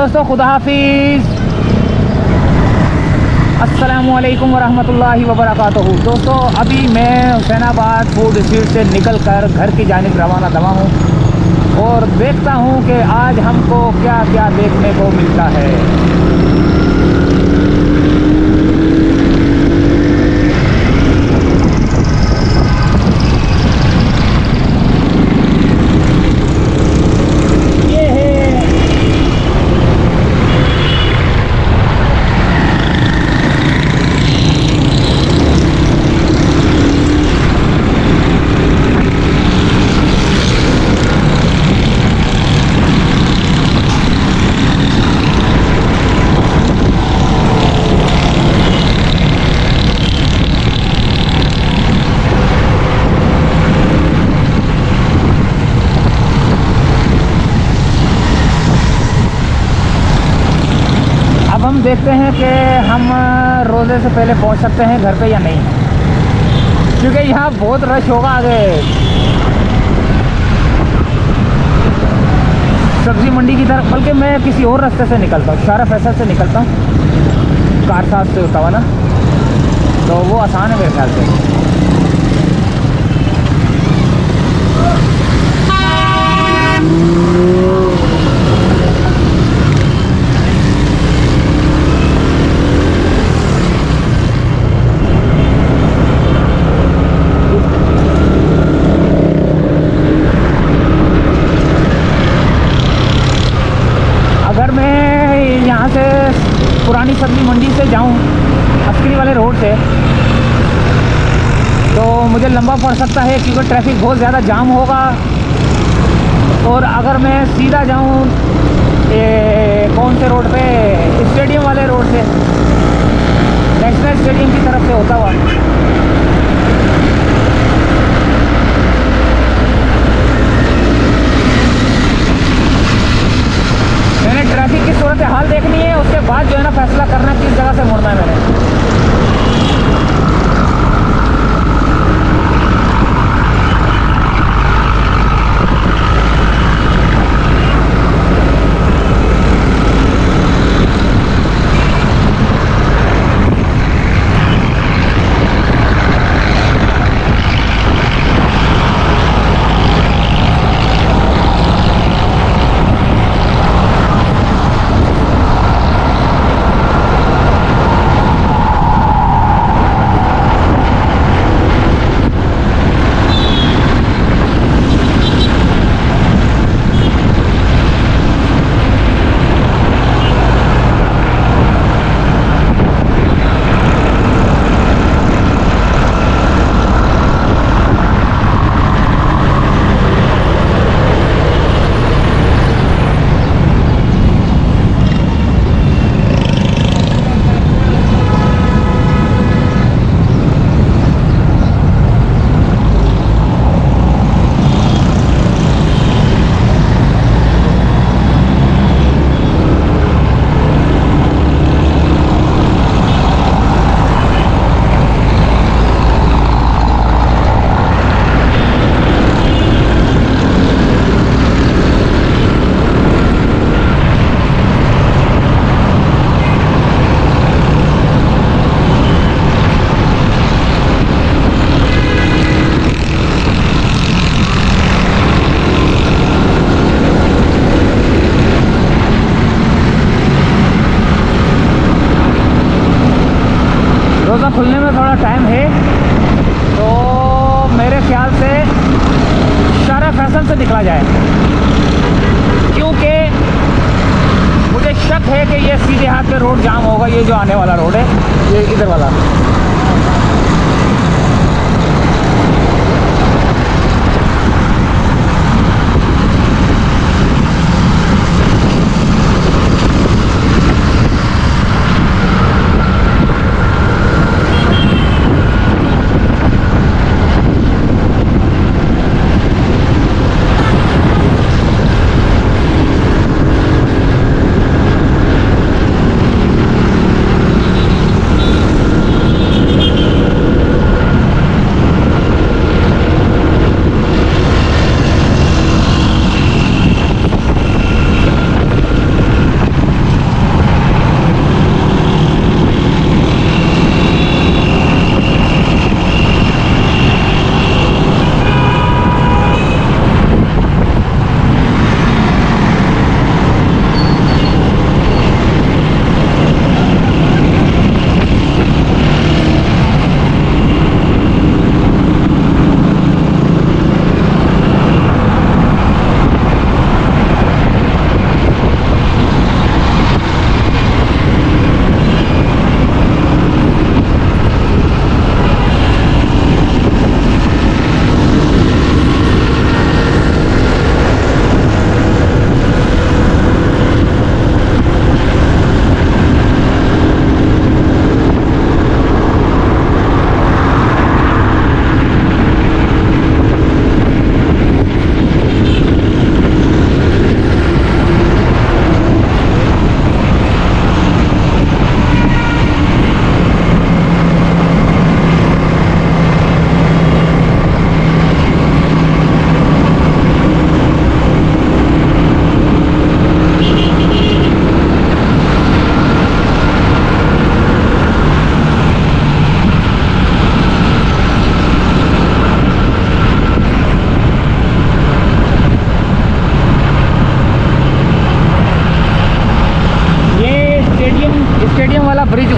दोस्तों, खुदा हाफिज़। अस्सलामुअलैकुम वरहमतुल्लाहि वबरकातुहू। दोस्तों, अभी मैं हुसैनाबाद फूड स्ट्रीट से निकल कर घर की जानिब रवाना दवा हूँ और देखता हूँ कि आज हमको क्या क्या देखने को मिलता है। हम देखते हैं कि हम रोज़े से पहले पहुंच सकते हैं घर पे या नहीं, क्योंकि यहाँ बहुत रश होगा आगे। सब्ज़ी मंडी की तरफ, बल्कि मैं किसी और रास्ते से निकलता हूँ, शारा फैसल से निकलता हूँ, कार साथ से होता हुआ ना, तो वो आसान है मेरे ख्याल से। पुरानी सब्जी मंडी से जाऊं अस्करी वाले रोड से तो मुझे लंबा पड़ सकता है, क्योंकि ट्रैफिक बहुत ज़्यादा जाम होगा। और अगर मैं सीधा जाऊं कौन से रोड पे, स्टेडियम वाले रोड से, नेशनल स्टेडियम की तरफ से होता हुआ, मैंने ट्रैफिक की सूरत हाल देखनी है, उसके बाद जो है ना फैसला करना किस जगह से मुड़ना है मैंने। रोज़ा खुलने में थोड़ा टाइम है, तो मेरे ख्याल से शारा फैसल से निकला जाए, क्योंकि मुझे शक है कि ये सीधे हाथ पे रोड जाम होगा। ये जो आने वाला रोड है, ये इधर वाला,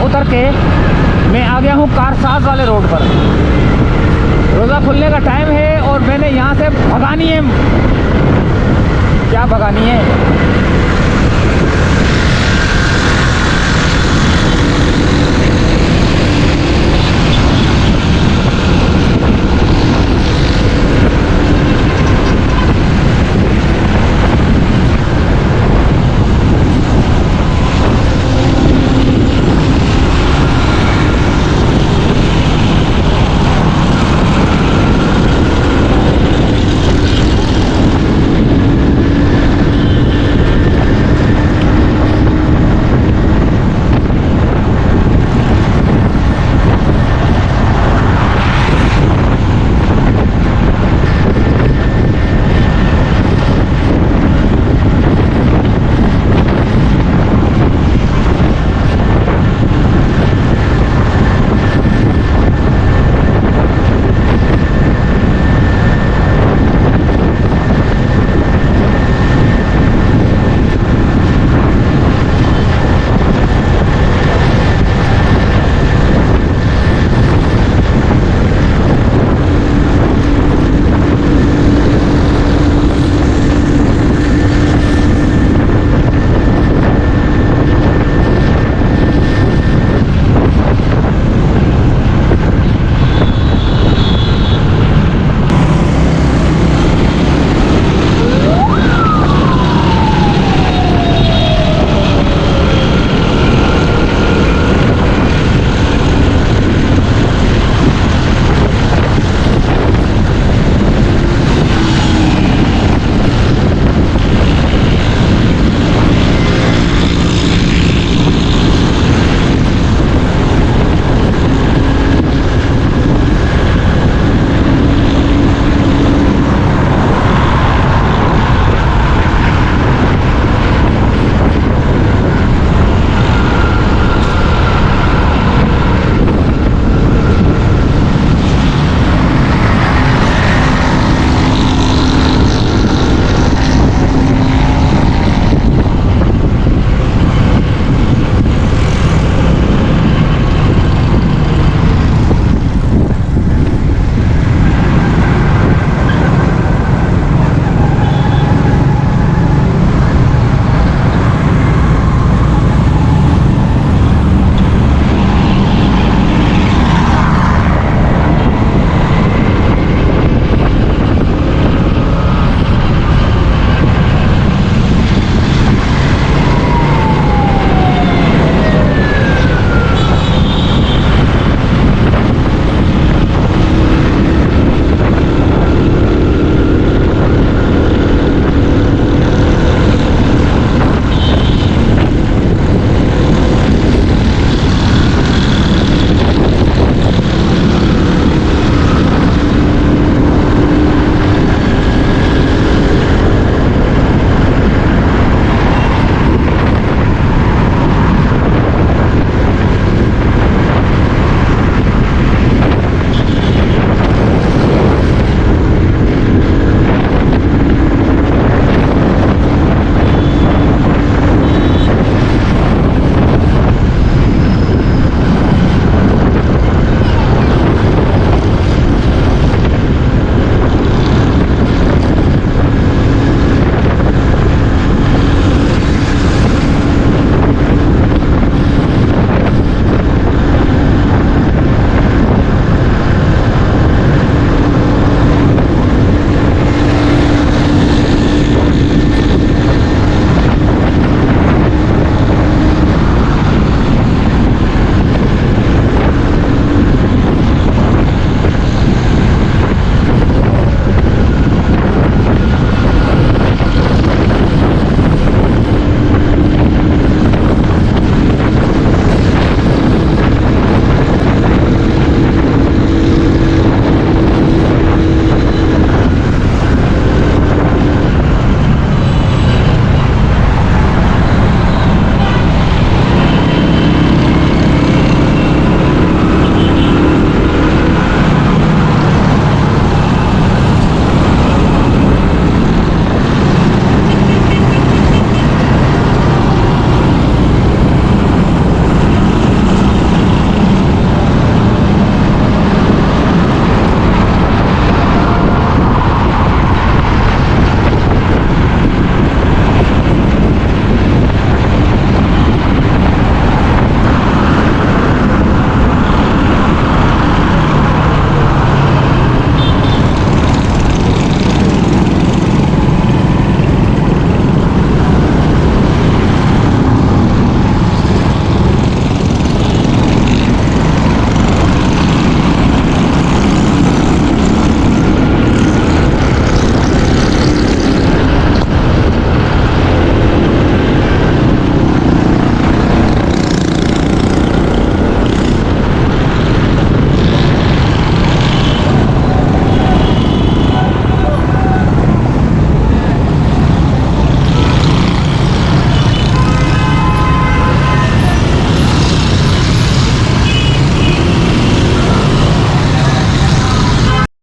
उतर के मैं आ गया हूँ कारसाज वाले रोड पर। रोज़ा खुलने का टाइम है और मैंने यहाँ से भगानी है। क्या भगानी है?